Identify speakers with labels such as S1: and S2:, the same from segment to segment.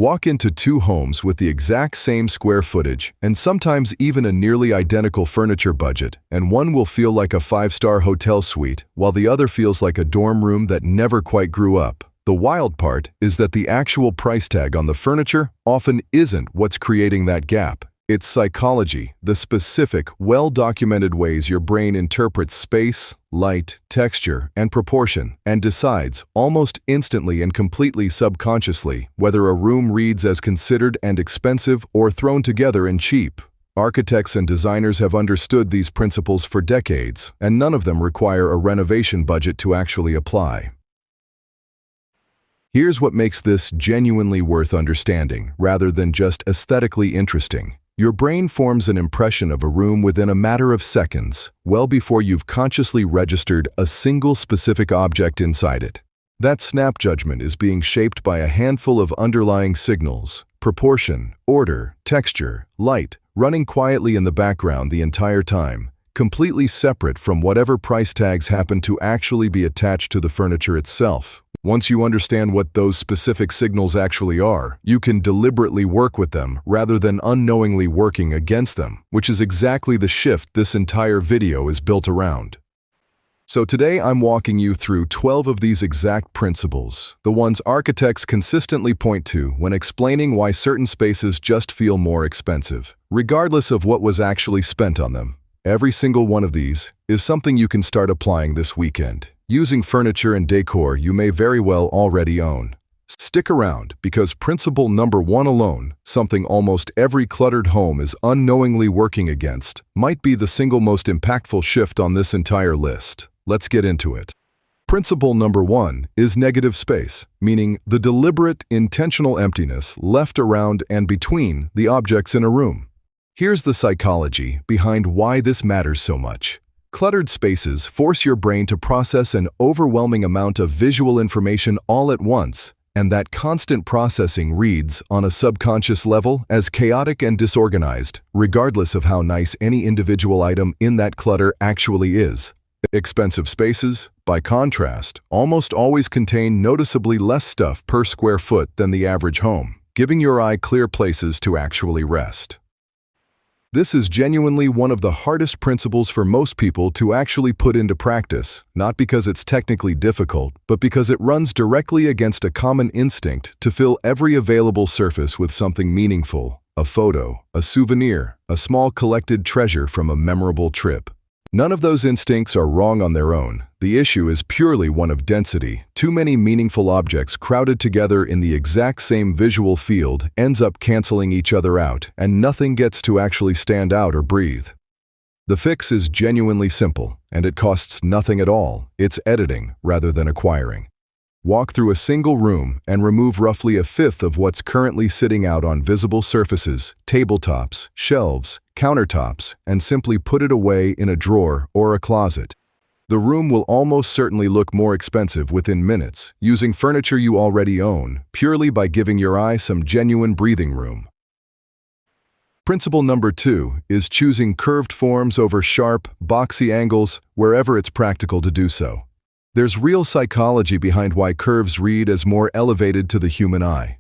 S1: Walk into two homes with the exact same square footage and sometimes even a nearly identical furniture budget, and one will feel like a five-star hotel suite while the other feels like a dorm room that never quite grew up. The wild part is that the actual price tag on the furniture often isn't what's creating that gap. It's psychology, the specific, well-documented ways your brain interprets space, light, texture, and proportion, and decides, almost instantly and completely subconsciously, whether a room reads as considered and expensive or thrown together and cheap. Architects and designers have understood these principles for decades, and none of them require a renovation budget to actually apply. Here's what makes this genuinely worth understanding, rather than just aesthetically interesting. Your brain forms an impression of a room within a matter of seconds, well before you've consciously registered a single specific object inside it. That snap judgment is being shaped by a handful of underlying signals: proportion, order, texture, light, running quietly in the background the entire time, completely separate from whatever price tags happen to actually be attached to the furniture itself. Once you understand what those specific signals actually are, you can deliberately work with them rather than unknowingly working against them, which is exactly the shift this entire video is built around. So today I'm walking you through 12 of these exact principles, the ones architects consistently point to when explaining why certain spaces just feel more expensive, regardless of what was actually spent on them. Every single one of these is something you can start applying this weekend, using furniture and decor you may very well already own. Stick around, because principle number 1 alone, something almost every cluttered home is unknowingly working against, might be the single most impactful shift on this entire list. Let's get into it. Principle number 1 is negative space, meaning the deliberate, intentional emptiness left around and between the objects in a room. Here's the psychology behind why this matters so much. Cluttered spaces force your brain to process an overwhelming amount of visual information all at once, and that constant processing reads, on a subconscious level, as chaotic and disorganized, regardless of how nice any individual item in that clutter actually is. Expensive spaces, by contrast, almost always contain noticeably less stuff per square foot than the average home, giving your eye clear places to actually rest. This is genuinely one of the hardest principles for most people to actually put into practice, not because it's technically difficult, but because it runs directly against a common instinct to fill every available surface with something meaningful: a photo, a souvenir, a small collected treasure from a memorable trip. None of those instincts are wrong on their own. The issue is purely one of density. Too many meaningful objects crowded together in the exact same visual field ends up canceling each other out, and nothing gets to actually stand out or breathe. The fix is genuinely simple, and it costs nothing at all. It's editing rather than acquiring. Walk through a single room and remove roughly a fifth of what's currently sitting out on visible surfaces, tabletops, shelves, countertops, and simply put it away in a drawer or a closet. The room will almost certainly look more expensive within minutes, using furniture you already own, purely by giving your eye some genuine breathing room. Principle number 2 is choosing curved forms over sharp, boxy angles wherever it's practical to do so. There's real psychology behind why curves read as more elevated to the human eye.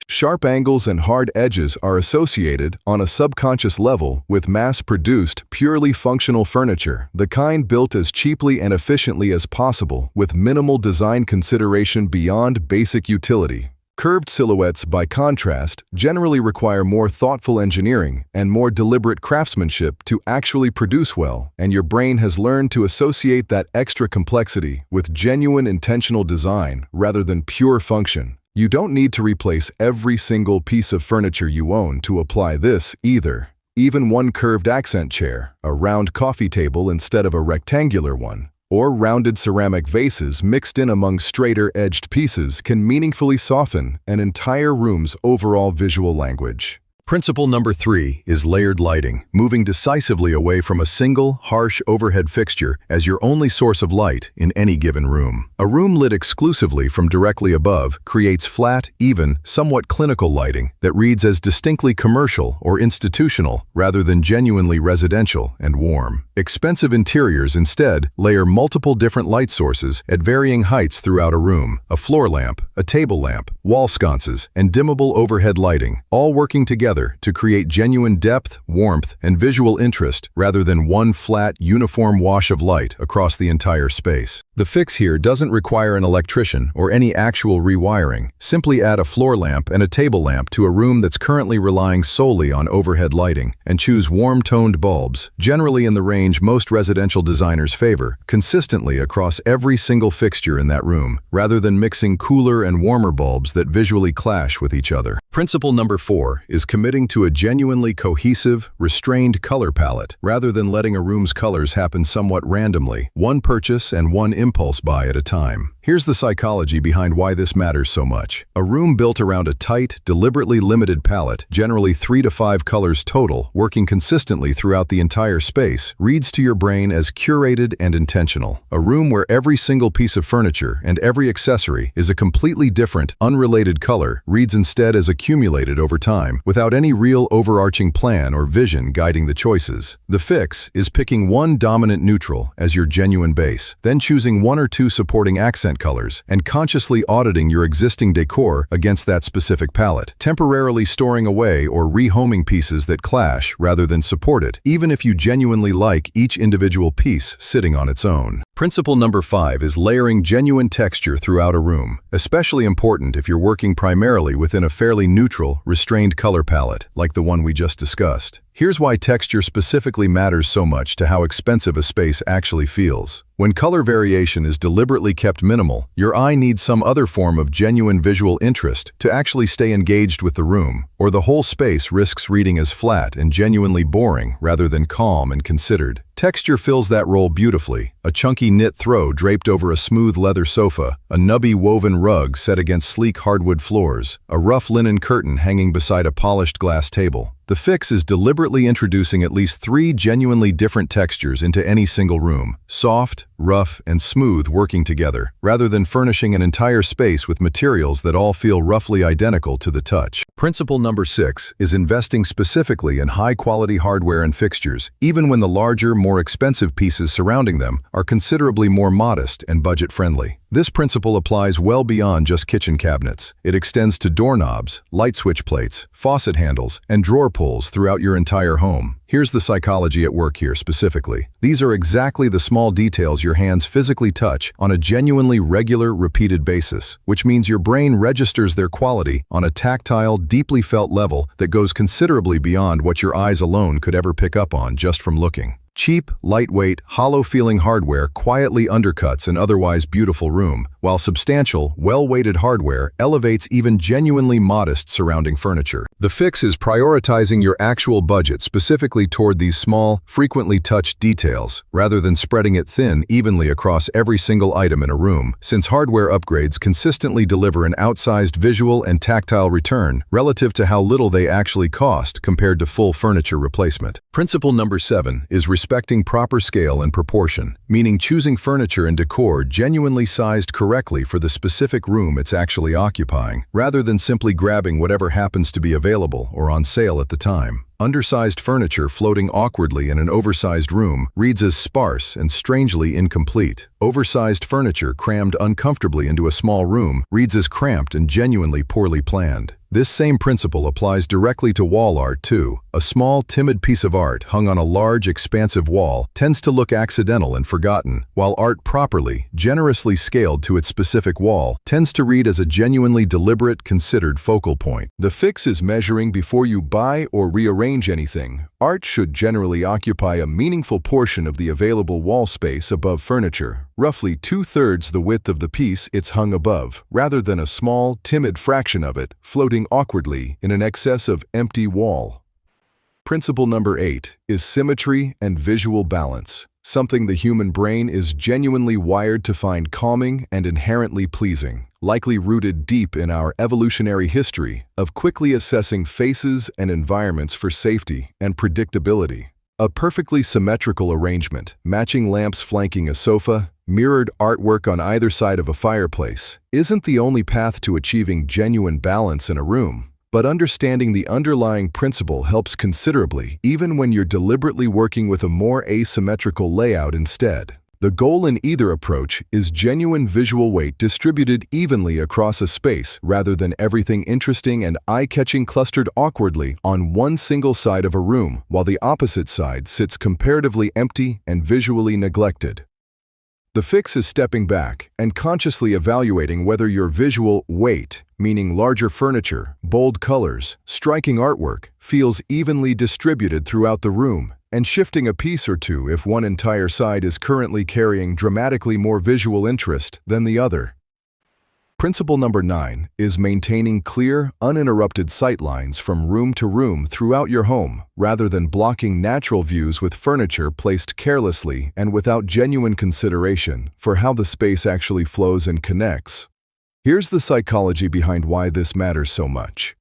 S1: Sharp angles and hard edges are associated, on a subconscious level, with mass-produced, purely functional furniture, the kind built as cheaply and efficiently as possible, with minimal design consideration beyond basic utility. Curved silhouettes, by contrast, generally require more thoughtful engineering and more deliberate craftsmanship to actually produce well, and your brain has learned to associate that extra complexity with genuine intentional design rather than pure function. You don't need to replace every single piece of furniture you own to apply this either. Even one curved accent chair, a round coffee table instead of a rectangular one, or rounded ceramic vases mixed in among straighter-edged pieces can meaningfully soften an entire room's overall visual language. Principle number 3 is layered lighting, moving decisively away from a single, harsh overhead fixture as your only source of light in any given room. A room lit exclusively from directly above creates flat, even, somewhat clinical lighting that reads as distinctly commercial or institutional rather than genuinely residential and warm. Expensive interiors instead layer multiple different light sources at varying heights throughout a room: a floor lamp, a table lamp, wall sconces, and dimmable overhead lighting, all working together to create genuine depth, warmth, and visual interest rather than one flat, uniform wash of light across the entire space. The fix here doesn't require an electrician or any actual rewiring. Simply add a floor lamp and a table lamp to a room that's currently relying solely on overhead lighting, and choose warm-toned bulbs, generally in the range most residential designers favor, consistently across every single fixture in that room, rather than mixing cooler and warmer bulbs that visually clash with each other. Principle number 4 is committing to a genuinely cohesive, restrained color palette, rather than letting a room's colors happen somewhat randomly, one purchase and one impulse buy at a time. Here's the psychology behind why this matters so much. A room built around a tight, deliberately limited palette, generally 3 to 5 colors total, working consistently throughout the entire space, reads to your brain as curated and intentional. A room where every single piece of furniture and every accessory is a completely different, unrelated color reads instead as accumulated over time, without any real overarching plan or vision guiding the choices. The fix is picking one dominant neutral as your genuine base, then choosing 1 or 2 supporting accent colors, and consciously auditing your existing decor against that specific palette, temporarily storing away or rehoming pieces that clash rather than support it, even if you genuinely like each individual piece sitting on its own. Principle number 5 is layering genuine texture throughout a room, especially important if you're working primarily within a fairly neutral, restrained color palette, like the one we just discussed. Here's why texture specifically matters so much to how expensive a space actually feels. When color variation is deliberately kept minimal, your eye needs some other form of genuine visual interest to actually stay engaged with the room, or the whole space risks reading as flat and genuinely boring rather than calm and considered. Texture fills that role beautifully. A chunky knit throw draped over a smooth leather sofa, a nubby woven rug set against sleek hardwood floors, a rough linen curtain hanging beside a polished glass table. The fix is deliberately introducing at least 3 genuinely different textures into any single room: soft, rough, and smooth working together, rather than furnishing an entire space with materials that all feel roughly identical to the touch. Principle number 6 is investing specifically in high-quality hardware and fixtures, even when the larger, more expensive pieces surrounding them are considerably more modest and budget-friendly. This principle applies well beyond just kitchen cabinets. It extends to doorknobs, light switch plates, faucet handles, and drawer pulls throughout your entire home. Here's the psychology at work here specifically. These are exactly the small details your hands physically touch on a genuinely regular, repeated basis, which means your brain registers their quality on a tactile, deeply felt level that goes considerably beyond what your eyes alone could ever pick up on just from looking. Cheap, lightweight, hollow-feeling hardware quietly undercuts an otherwise beautiful room, while substantial, well-weighted hardware elevates even genuinely modest surrounding furniture. The fix is prioritizing your actual budget specifically toward these small, frequently touched details, rather than spreading it thin evenly across every single item in a room, since hardware upgrades consistently deliver an outsized visual and tactile return relative to how little they actually cost compared to full furniture replacement. Principle number 7 is respecting proper scale and proportion, meaning choosing furniture and decor genuinely sized correctly for the specific room it's actually occupying, rather than simply grabbing whatever happens to be available or on sale at the time. Undersized furniture floating awkwardly in an oversized room reads as sparse and strangely incomplete. Oversized furniture crammed uncomfortably into a small room reads as cramped and genuinely poorly planned. This same principle applies directly to wall art too. A small, timid piece of art hung on a large, expansive wall tends to look accidental and forgotten, while art properly, generously scaled to its specific wall tends to read as a genuinely deliberate, considered focal point. The fix is measuring before you buy or rearrange anything. Art should generally occupy a meaningful portion of the available wall space above furniture, roughly 2/3 the width of the piece it's hung above, rather than a small, timid fraction of it floating awkwardly in an excess of empty wall. Principle number 8 is symmetry and visual balance, something the human brain is genuinely wired to find calming and inherently pleasing. likely rooted deep in our evolutionary history of quickly assessing faces and environments for safety and predictability. A perfectly symmetrical arrangement, matching lamps flanking a sofa, mirrored artwork on either side of a fireplace, isn't the only path to achieving genuine balance in a room. But understanding the underlying principle helps considerably, even when you're deliberately working with a more asymmetrical layout instead. The goal in either approach is genuine visual weight distributed evenly across a space rather than everything interesting and eye-catching clustered awkwardly on one single side of a room, while the opposite side sits comparatively empty and visually neglected. The fix is stepping back and consciously evaluating whether your visual weight, meaning larger furniture, bold colors, striking artwork, feels evenly distributed throughout the room, and shifting a piece or two if one entire side is currently carrying dramatically more visual interest than the other. Principle number 9 is maintaining clear, uninterrupted sightlines from room to room throughout your home, rather than blocking natural views with furniture placed carelessly and without genuine consideration for how the space actually flows and connects. Here's the psychology behind why this matters so much.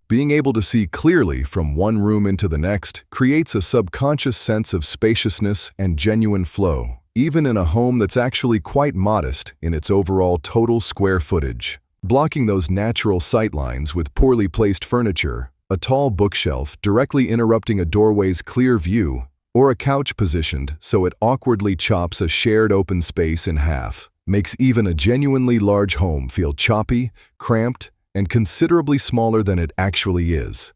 S1: Being able to see clearly from one room into the next creates a subconscious sense of spaciousness and genuine flow, even in a home that's actually quite modest in its overall total square footage. Blocking those natural sightlines with poorly placed furniture, a tall bookshelf directly interrupting a doorway's clear view, or a couch positioned so it awkwardly chops a shared open space in half, makes even a genuinely large home feel choppy, cramped, and considerably smaller than it actually is.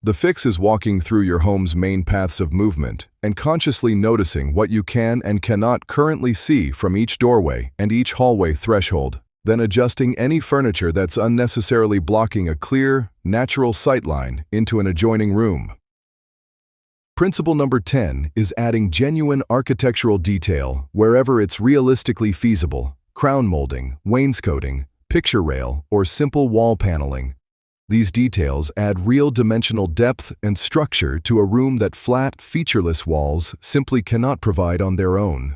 S1: The fix is walking through your home's main paths of movement and consciously noticing what you can and cannot currently see from each doorway and each hallway threshold, then adjusting any furniture that's unnecessarily blocking a clear, natural sightline into an adjoining room. Principle number 10 is adding genuine architectural detail wherever it's realistically feasible: crown molding, wainscoting, picture rail, or simple wall paneling. These details add real dimensional depth and structure to a room that flat, featureless walls simply cannot provide on their own.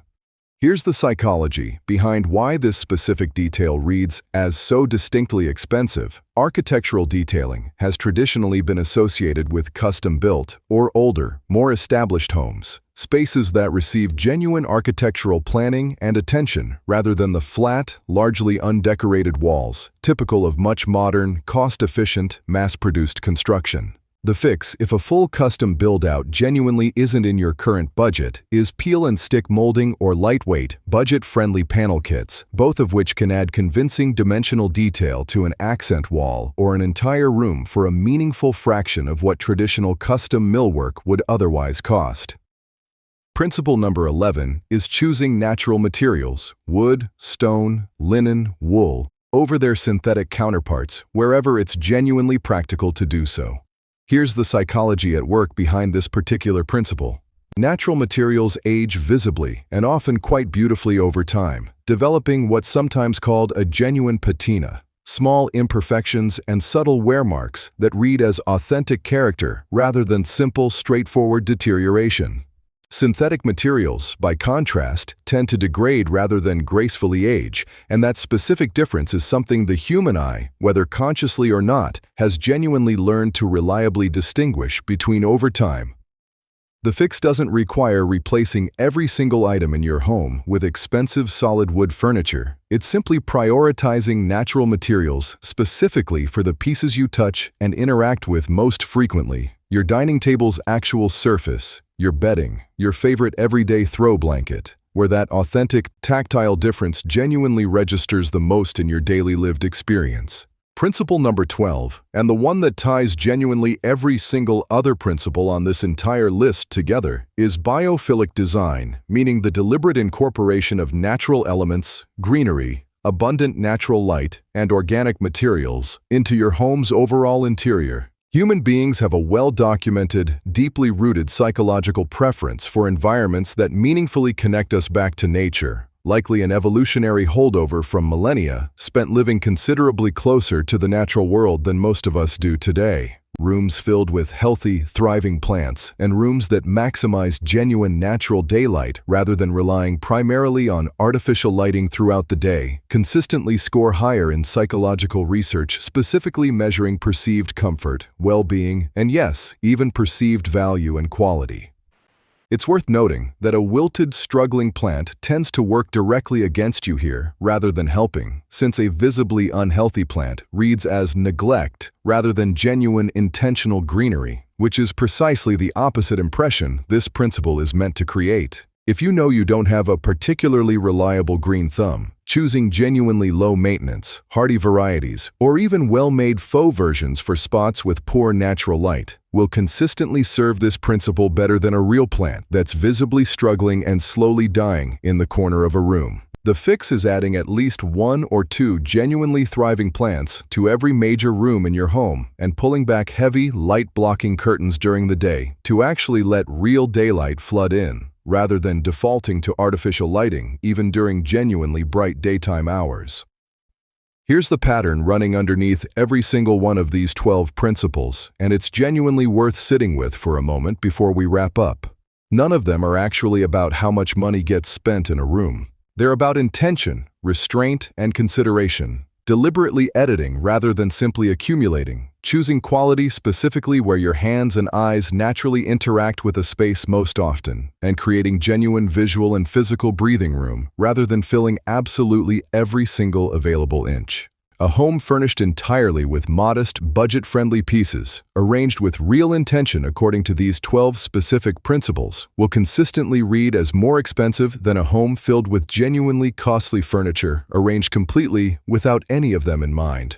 S1: Here's the psychology behind why this specific detail reads as so distinctly expensive. Architectural detailing has traditionally been associated with custom-built or older, more established homes, spaces that receive genuine architectural planning and attention rather than the flat, largely undecorated walls, typical of much modern, cost-efficient, mass-produced construction. The fix, if a full custom build-out genuinely isn't in your current budget, is peel and stick molding or lightweight, budget-friendly panel kits, both of which can add convincing dimensional detail to an accent wall or an entire room for a meaningful fraction of what traditional custom millwork would otherwise cost. Principle number 11 is choosing natural materials, wood, stone, linen, wool, over their synthetic counterparts wherever it's genuinely practical to do so. Here's the psychology at work behind this particular principle. Natural materials age visibly and often quite beautifully over time, developing what's sometimes called a genuine patina, small imperfections and subtle wear marks that read as authentic character rather than simple, straightforward deterioration. Synthetic materials, by contrast, tend to degrade rather than gracefully age, and that specific difference is something the human eye, whether consciously or not, has genuinely learned to reliably distinguish between over time. The fix doesn't require replacing every single item in your home with expensive solid wood furniture. It's simply prioritizing natural materials specifically for the pieces you touch and interact with most frequently. Your dining table's actual surface, your bedding, your favorite everyday throw blanket, where that authentic, tactile difference genuinely registers the most in your daily lived experience. Principle number 12, and the one that ties genuinely every single other principle on this entire list together, is biophilic design, meaning the deliberate incorporation of natural elements, greenery, abundant natural light, and organic materials into your home's overall interior. Human beings have a well-documented, deeply rooted psychological preference for environments that meaningfully connect us back to nature, likely an evolutionary holdover from millennia spent living considerably closer to the natural world than most of us do today. Rooms filled with healthy, thriving plants, and rooms that maximize genuine natural daylight rather than relying primarily on artificial lighting throughout the day, consistently score higher in psychological research specifically measuring perceived comfort, well-being, and yes, even perceived value and quality. It's worth noting that a wilted, struggling plant tends to work directly against you here rather than helping, since a visibly unhealthy plant reads as neglect rather than genuine intentional greenery, which is precisely the opposite impression this principle is meant to create. If you know you don't have a particularly reliable green thumb, choosing genuinely low-maintenance, hardy varieties, or even well-made faux versions for spots with poor natural light will consistently serve this principle better than a real plant that's visibly struggling and slowly dying in the corner of a room. The fix is adding at least 1 or 2 genuinely thriving plants to every major room in your home and pulling back heavy, light-blocking curtains during the day to actually let real daylight flood in, rather than defaulting to artificial lighting even during genuinely bright daytime hours. Here's the pattern running underneath every single one of these 12 principles, and it's genuinely worth sitting with for a moment before we wrap up. None of them are actually about how much money gets spent in a room. They're about intention, restraint, and consideration, deliberately editing rather than simply accumulating, choosing quality specifically where your hands and eyes naturally interact with a space most often, and creating genuine visual and physical breathing room rather than filling absolutely every single available inch. A home furnished entirely with modest, budget-friendly pieces, arranged with real intention according to these 12 specific principles, will consistently read as more expensive than a home filled with genuinely costly furniture, arranged completely without any of them in mind.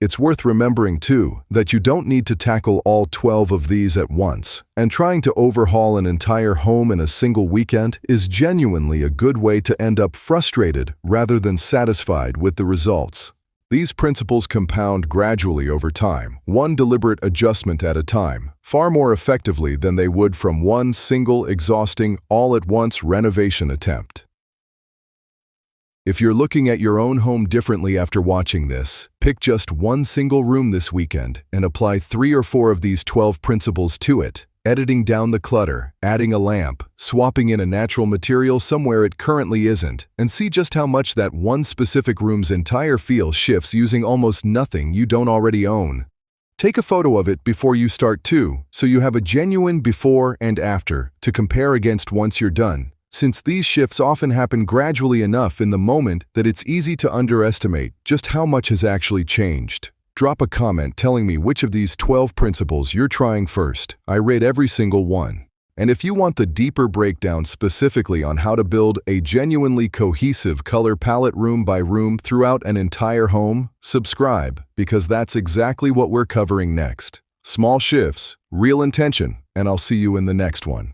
S1: It's worth remembering, too, that you don't need to tackle all 12 of these at once, and trying to overhaul an entire home in a single weekend is genuinely a good way to end up frustrated rather than satisfied with the results. These principles compound gradually over time, one deliberate adjustment at a time, far more effectively than they would from one single, exhausting, all-at-once renovation attempt. If you're looking at your own home differently after watching this, pick just one single room this weekend and apply 3 or 4 of these 12 principles to it, editing down the clutter, adding a lamp, swapping in a natural material somewhere it currently isn't, and see just how much that one specific room's entire feel shifts using almost nothing you don't already own. Take a photo of it before you start too, so you have a genuine before and after to compare against once you're done, since these shifts often happen gradually enough in the moment that it's easy to underestimate just how much has actually changed. Drop a comment telling me which of these 12 principles you're trying first. I rate every single one. And if you want the deeper breakdown specifically on how to build a genuinely cohesive color palette room by room throughout an entire home, subscribe, because that's exactly what we're covering next. Small shifts, real intention, and I'll see you in the next one.